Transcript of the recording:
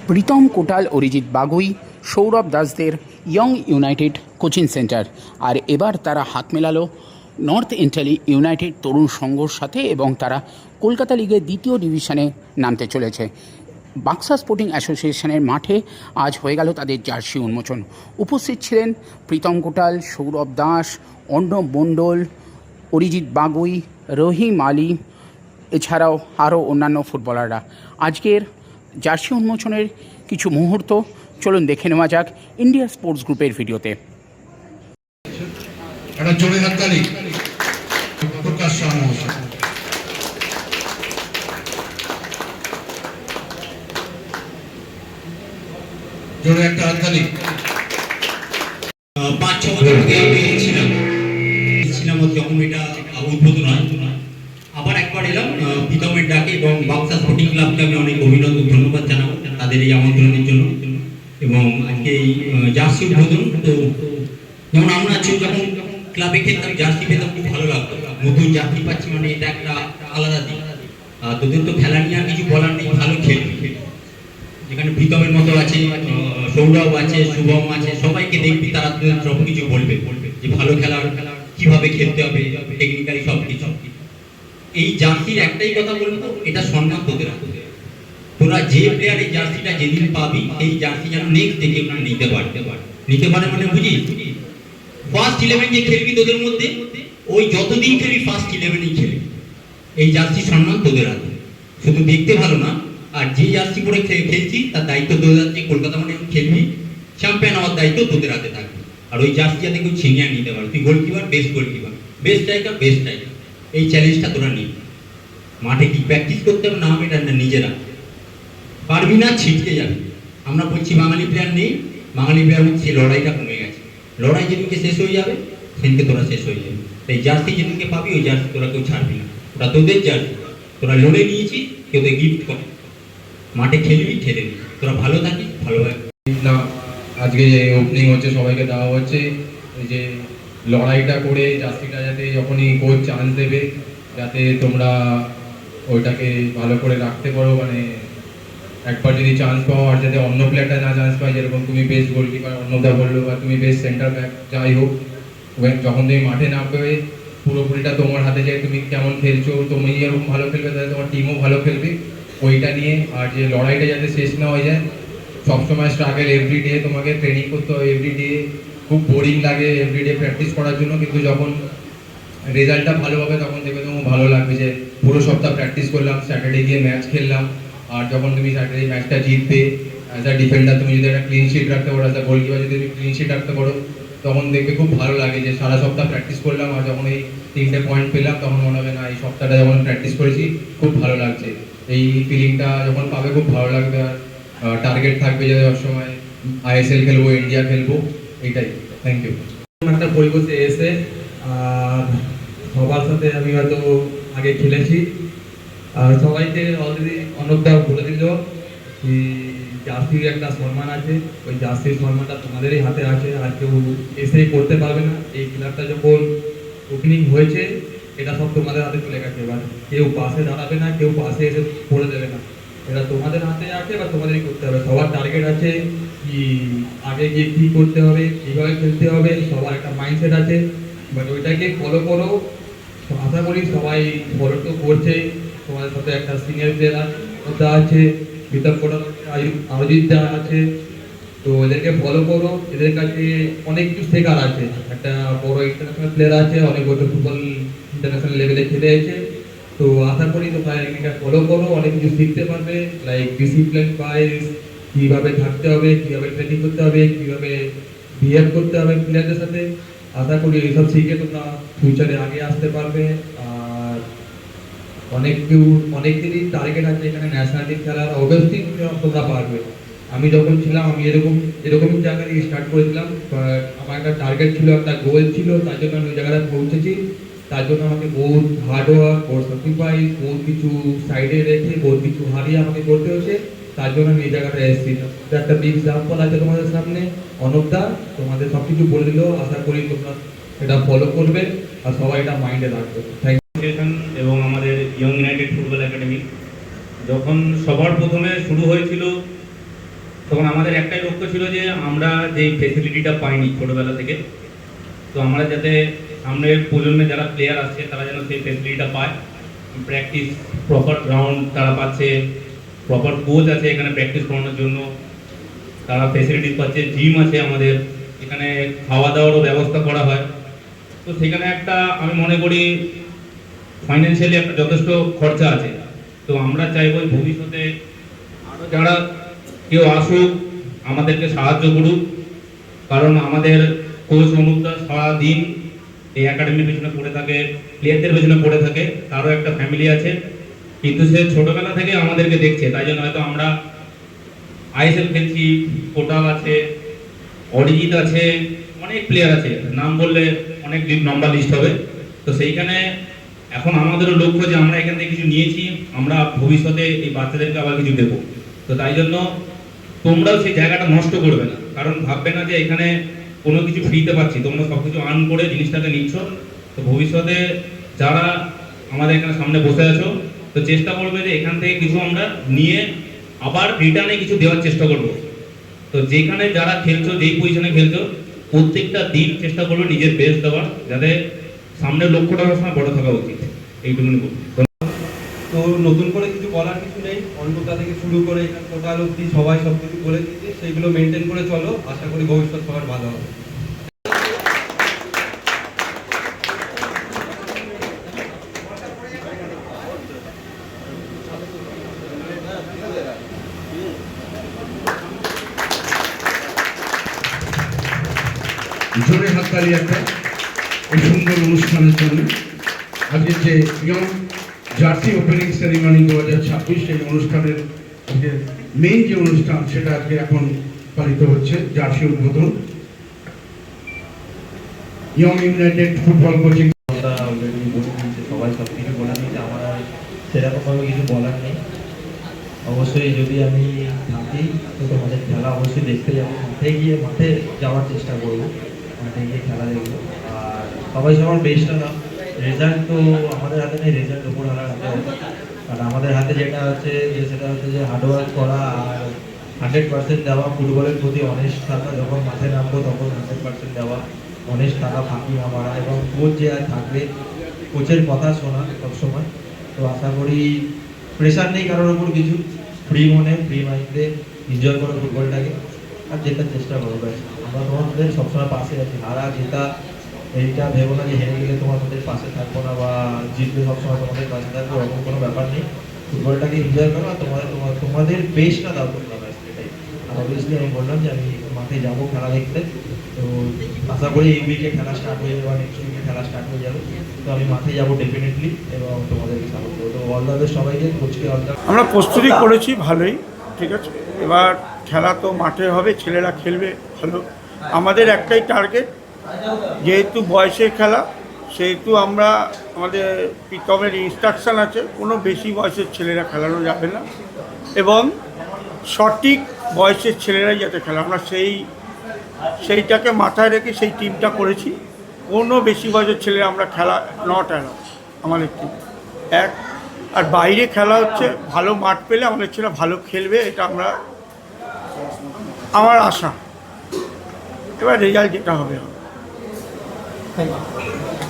প্রীতম কোটাল, অরিজিৎ বাগুই, সৌরভ দাসদের young united coaching centre. আর এবার তারা হাত মেলালো নর্থ এন্টালি ইউনাইটেড তরুণ সংঘর সাথে এবং তারা কলকাতা লিগের দ্বিতীয় ডিভিশনে নামতে চলেছে। বাক্সা স্পোর্টিং অ্যাসোসিয়েশনের মাঠে আজ হয়ে গেল তাদের জার্সি উন্মোচন। উপস্থিত ছিলেন প্রীতম কোটাল, সৌরভ দাস, অর্ণব মণ্ডল, অরিজিৎ বাগুই, রহিম আলী, এছাড়াও আরও অন্যান্য ফুটবলাররা। আজকের জার্সি উন্মোচনের কিছু মুহূর্ত চলুন দেখে নেওয়া যাক ইন্ডিয়া স্পোর্টস গ্রুপের ভিডিওতে। উদ্বোধন হয়, আবার একবার এলাম প্রীতমের ডাকে এবং বাক্সা স্পোর্টিং ক্লাবকে আমি অনেক অভিনন্দন ধন্যবাদ জানাবো তাদের এই আমন্ত্রণের জন্য। এবং আজকে এই জার্সি উদ্বোধন, তো যেমন আমরা যখন ক্লাবে খেলতাম জার্সি পেতাম খুব ভালো লাগতো, নতুন জার্সি পাচ্ছি মানে এটা একটা আলাদা দিক। তোদের তো খেলা নিয়ে আর কিছু বলার নেই, ভালো খেলবি। যেখানে প্রীতমের মতো আছে, সৌরভ আছে, শুভম আছে, সবাইকে দেখবি তারা সব কিছু বলবে যে ভালো খেলার কিভাবে খেলতে হবে, টেকনিক্যালি সব কিছু। এই জার্সির একটাই কথা বলবো, এটা সম্মান তোদের হাতে। তোরা যে প্লেয়ার এই জার্সিটা যেদিন পাবি, এই জার্সি যেন নেক্সট ডে ওরা নিতে পারে মানে বুঝি ফার্স্ট 11 যে খেলবি তোদের মধ্যে, ওই যতদিন খেলবি ফার্স্ট 11-ই খেলবি। এই জার্সি সম্মান তোদের হাতে, শুধু দেখতে ভালো না, আর যে জার্সি পরে খেলছি তার দায়িত্ব তোদের হাতে। কলকাতা মানে খেলবি, চ্যাম্পিয়ন হওয়ার দায়িত্ব তোদের হাতে থাকবে। আর ওই জার্সি যাতে কেউ ছিনিয়ে নিতে পারে। তুই goalkeeper, best goalkeeper, best striker, best striker, এই চ্যালেঞ্জটা তোরা নিবি। মাঠে কি প্র্যাকটিস করতে হবে না, এটা নিজেরা পারবি না, ছিটকে যাবে। আমরা বলছি বাঙালি প্লেয়ার নেই, বাঙালি প্লেয়ার হচ্ছে, লড়াইটা কমে গেছে। লড়াই যেদিনকে শেষ হয়ে যাবে সেদিনকে তোরা শেষ হয়ে যাবে। তাই জার্সি যেদিনকে পাবি, ওই জার্সি তোরা কেউ ছাড়বি না, ওটা তোদের জার্সি, তোরা লড়ে নিয়েছি, কেউ তো গিফট করে। মাঠে খেলবি, খেলে নি, তোরা ভালো থাকিস, ভালোভাবে না। আজকে যে ওপেনিং হচ্ছে, সবাইকে দেওয়া হচ্ছে এই যে লড়াইটা করে জার্সিটা, যাতে যখনই কোচ চান্স দেবে যাতে তোমরা ওইটাকে ভালো করে রাখতে পারো। মানে একবার যদি চান্স পাও, আর যাতে অন্য প্লেয়ারটা না চান্স পায়, যেরকম তুমি বেস্ট গোলকিপার অন্যটা বললো, বা তুমি বেস্ট সেন্টার ব্যাক, যাই হোক, যখন তুমি মাঠে নামবে পুরোপুরিটা তোমার হাতে যায়। তুমি কেমন খেলছো, তুমি যেরকম ভালো খেলবে তাহলে তোমার টিমও ভালো খেলবে, ওইটা নিয়ে। আর যে লড়াইটা যাতে শেষ না হয়ে যায়, সবসময় স্ট্রাগল, এভরিডে তোমাকে ট্রেনিং করতে হয়, এভরিডে খুব বোরিং লাগে এভরিডে প্র্যাকটিস করার জন্য, কিন্তু যখন রেজাল্টটা ভালো হবে তখন দেখবে তোমার ভালো লাগবে যে পুরো সপ্তাহ প্র্যাকটিস করলাম, স্যাটারডে গিয়ে ম্যাচ খেললাম। আর যখন তুমি স্যাটারডে ম্যাচটা জিতবে, অ্যাজ আ ডিফেন্ডার তুমি যদি একটা ক্লিন শিট রাখতে পারো, অ্যাজ আ গোলকিপার যদি তুমি ক্লিন শিট রাখতে পারো, তখন দেখবে খুব ভালো লাগে যে সারা সপ্তাহ প্র্যাকটিস করলাম, আর যখন এই 3টে পয়েন্ট পেলাম তখন মনে হবে না, এই সপ্তাহটা যখন প্র্যাকটিস করেছি খুব ভালো লাগছে। এই ফিলিংটা যখন পাবে খুব ভালো লাগবে। আর টার্গেট থাকবে যে সবসময় ISL খেলবো, ইন্ডিয়া খেলবো, এইটাই। Thank you. একটা পরিবেশে এসে আর সবার সাথে আমি হয়তো আগে খেলেছি, আর সবাইকে অলরেডি অনেকটা বলে দিল কি জার্সির একটা সম্মান আছে, ওই জার্সির সম্মানটা তোমাদেরই হাতে আছে, আর কেউ এসে করতে পারবে না। এই ক্লাবটা যখন ওপেনিং হয়েছে, এটা সব তোমাদের হাতে চলে গেছে। এবার কেউ পাশে দাঁড়াবে না, কেউ পাশে এসে করে দেবে না, এটা তোমাদের হাতে আছে বা তোমাদেরই করতে হবে। সবার টার্গেট আছে কি আগে গিয়ে কী করতে হবে, কীভাবে খেলতে হবে, সবার একটা মাইন্ডসেট আছে, বাট ওইটাকে ফলো করো। আশা করি সবাই ফলো তো করছে। তোমাদের সাথে একটা সিনিয়র প্লেয়ার আছে, প্রীতম কোটাল, অরিজিৎ দা আছে, তো এদেরকে ফলো করো। এদের কাছে অনেক কিছু শেখার আছে। একটা বড় ইন্টারন্যাশনাল প্লেয়ার আছে, অনেক বছর ফুটবল ইন্টারন্যাশনাল লেভেলে খেলে আছে, তো আশা করি তোমরা এখানে ফলো করো, অনেক কিছু শিখতে পারবে। লাইক ডিসিপ্লিন ওয়াইজ কীভাবে থাকতে হবে, কীভাবে ট্রেনিং করতে হবে, কীভাবে বিহেভ করতে হবে প্লেয়ারদের সাথে। আশা করি এইসব শিখে তোমরা ফিউচারে আগে আসতে পারবে। আর অনেকদিনই টার্গেট আছে এখানে ন্যাশনাল টিম খেলার, অবভিয়াসলি তোমরা পারবে। আমি যখন ছিলাম আমি এরকমই জায়গায় স্টার্ট করেছিলাম, বাট আমার একটা টার্গেট ছিল, একটা গোল ছিল, তার জন্য আমি ওই জায়গায় পৌঁছেছি। তার জন্য আমাকে বহুত হার্ডওয়ার্ক, বহুত স্যাক্রিফাইস, বহুত কিছু সাইডে রেখে, বহুত কিছু হারিয়ে আমাকে করতে হয়েছে। তার জন্য আমি এই জায়গাটা এসেছি। একটা বিগ এক্সাম্পল আছে তোমাদের সামনে, অনবদা তোমাদের সব কিছু বলে দিল। আশা করি তোমরা এটা ফলো করবে আর সবাই এটা মাইন্ডে রাখবে। Thank you. এবং আমাদের ইয়ং ইউনাইটেড ফুটবল একাডেমি যখন সবার প্রথমে শুরু হয়েছিল, তখন আমাদের একটাই লক্ষ্য ছিল যে আমরা যে ফেসিলিটিটা পাইনি ছোটোবেলা থেকে, তো আমরা যাতে সামনের প্রজন্মে যারা প্লেয়ার আসছে তারা যেন সেই ফেসিলিটিটা পায়, প্র্যাকটিস প্রপার গ্রাউন্ড তারা পাচ্ছে, প্রপার কোচ আছে এখানে প্র্যাকটিস করানোর জন্য, তারা ফেসিলিটিস পাচ্ছে, জিম আছে আমাদের এখানে, খাওয়া দাওয়ারও ব্যবস্থা করা হয়। তো সেখানে একটা আমি মনে করি ফাইন্যান্সিয়ালি একটা যথেষ্ট খরচা আছে। তো আমরা চাইবো ভবিষ্যতে আরও যারা কেউ আসুক আমাদেরকে সাহায্য করুক, কারণ আমাদের কোচ অনুপদা সারাদিন এই একাডেমির পেছনে পড়ে থাকে, প্লেয়ারদের পেছনে পড়ে থাকে, তারও একটা ফ্যামিলি আছে, কিন্তু সে ছোটবেলা থেকে আমাদেরকে দেখছে, তাই জন্য হয়তো আমরা আইএসএল খেলছি, কোটাল আছে, অরিজিৎ আছে, অনেক প্লেয়ার আছে, নাম বললে অনেক লম্বা লিস্ট হবে। তো সেইখানে এখন আমাদেরও লক্ষ্য যে আমরা এখান থেকে কিছু নিয়েছি, আমরা ভবিষ্যতে এই বাচ্চাদেরকে আবার কিছু দেবো। তো তাই জন্য তোমরাও সেই জায়গাটা নষ্ট করবে না, কারণ ভাববে না যে এখানে কোনো কিছু ফ্রিতে পাচ্ছি, তোমরা সব কিছু আর্ন করে জিনিসটাকে নিচ্ছ। তো ভবিষ্যতে যারা আমাদের এখানে সামনে বসে আছো, তো চেষ্টা করবে যে এখান থেকে কিছু আমরা নিয়ে আবার রিটার্নে কিছু দেওয়ার চেষ্টা করব। তো যেখানে যারা খেলছো, যেই পজিশনে খেলছো, প্রত্যেকটা দিন চেষ্টা করবে নিজের বেস্ট দেওয়ার, যাতে সামনের লক্ষ্যটা সবসময় বড় থাকা উচিত। এইটুকুনি বলবো। তো নতুন করে কিছু বলার কিছু নেই, অন্নটা থেকে শুরু করে এখানে টোটাল অব্দি সবাই সব কিছু করে দিয়েছে, সেগুলো মেনটেন করে চলো, আশা করি ভবিষ্যৎ সবার ভালো হবে। জোরে হাততালি একটা এই সুন্দর অনুষ্ঠানের জন্য। আজকে যে ইয়ং জার্সি ওপেনিং সেরিমনি 2026 এই অনুষ্ঠানের আজকে মেইন যে অনুষ্ঠান সেটা আজকে এখন পালিত হচ্ছে, জার্সি উদ্বোধন। Young United football coaching already বলে দিয়েছে, সবাই সব কিছু বলে দিয়েছে, আমার আর সেরকমভাবে কিছু বলার নেই। অবশ্যই যদি আমি থাকি তো তোমাদের খেলা অবশ্যই দেখতে যাবো, মাঠে যাওয়ার চেষ্টা করবো, মাঠে গিয়ে খেলা দেখবো। আর সবাই সবার বেস্টটা দাও। রেজাল্ট তো আমাদের হাতে নেই, রেজাল্ট ওপরওয়ালার হাতে আছে। আর আমাদের হাতে যেটা হচ্ছে যে সেটা হচ্ছে যে হার্ডওয়ার্ক করা আর 100% দেওয়া, ফুটবলের প্রতি অনেস্ট থাকা, যখন মাঠে নামবো তখন 100% দেওয়া, অনেস্ট থাকা, ফাঁকি না মারা, এবং কোচ যে আর থাকবে কোচের কথা শোনা সবসময়। তো আশা করি প্রেশার নেই কারোর ওপর কিছু, ফ্রি মনে ফ্রি মাইন্ডে এনজয় করো ফুটবলটাকে, আর জেতার চেষ্টা করো। ব্যাস, আমরা তোমাদের সবসময় পাশে আছি। হারা জেতা এইটা ভেবো না যে হেরে গেলে তোমাদের পাশে থাকবো না, বা জিতলে সবসময় তোমাদের পাশে থাকবো, এরকম কোনো ব্যাপার নেই। ফুটবলটাকে এনজয় করো, আর তোমাদের বেস্টটা দাও তোমরা, ব্যাস এটাই। আর অবভিয়াসলি আমি বললাম যে আমি মাঠে যাবো খেলা দেখতে, তো আশা করি এই উইকে খেলা স্টার্ট হয়ে যাবে বা নেক্সট উইকে খেলা স্টার্ট হয়ে যাবে। তো আমি মাঠে যাবো ডেফিনেটলি, এবং তোমাদেরকে সাপোর্ট করবো। তো অল দ্য বেস্ট সবাইকে, কোচকে অল দ্য। আমরা প্রস্তুতি করেছি ভালোই, ঠিক আছে। এবার খেলা তো মাঠে হবে, ছেলেরা খেলবে ভালো। আমাদের একটাই টার্গেট, যেহেতু বয়সের খেলা সেহেতু আমরা আমাদের প্রীতমের ইনস্ট্রাকশান আছে, কোনো বেশি বয়সের ছেলেরা খেলানো যাবে না, এবং সঠিক বয়সের ছেলেরাই যাতে খেলা, আমরা সেইটাকে মাথায় রেখে সেই টিমটা করেছি। কোনো বেশি বয়সের ছেলেরা আমরা খেলা নট অ্যালাউ আমাদের টিম এক। আর বাইরে খেলা হচ্ছে, ভালো মাঠ পেলে আমাদের ছেলেরা ভালো খেলবে, এটা আমার আশা। এবার রেজাল্ট যেটা হবে। Thank you.